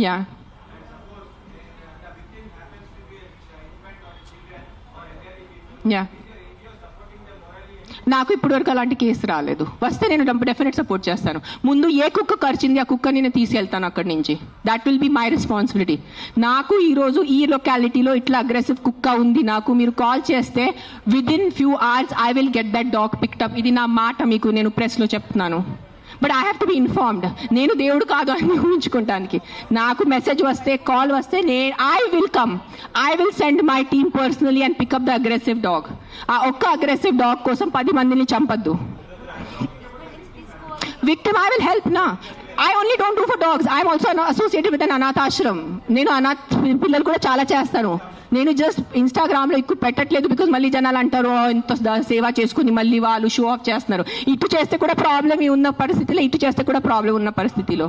Yeah. Yeah, నాకు ఇప్పటివరకు అలాంటి కేసు రాలేదు. వస్తే నేను డెఫినెట్ సపోర్ట్ చేస్తాను. ముందు ఏ కుక్క కరిచింది ఆ కుక్కని నేను తీసుకెళ్తాను అక్కడి నుంచి. That will be my responsibility. నాకు ఈరోజు ఈ లొకాలిటీలో ఇట్లా అగ్రెసివ్ కుక్క ఉంది, నాకు మీరు కాల్ చేస్తే within few hours I will get that dog picked up. ఇది నా మాట మీకు నేను ప్రెస్లో చెప్తున్నాను. But I have to be informed. నేను దేవుడు కాదు అని ఊహించుకోవటానికి. నాకు మెసేజ్ వస్తే, కాల్ వస్తే I will come. I will send my team personally and pick up the aggressive dog. ఆ ఒక్క అగ్రెసివ్ డాగ్ కోసం 10 మందిని చంపద్దు. విక్టిమ్ ఐ విల్ హెల్ప్ నా. I only don't do for dogs. I am also associated with an anath ashram. నేను అనాథ్ పిల్లలు కూడా చాలా చేస్తాను. నేను జస్ట్ ఇన్స్టాగ్రామ్లో ఎక్కువ పెట్టట్లేదు బికాజ్ మళ్ళీ జనాలు అంటారు ఇంత సేవ చేసుకుని మళ్ళీ వాళ్ళు షో ఆఫ్ చేస్తున్నారు. ఇటు చేస్తే కూడా ప్రాబ్లం ఉన్న పరిస్థితిలో, ఇటు చేస్తే కూడా ప్రాబ్లం ఉన్న పరిస్థితిలో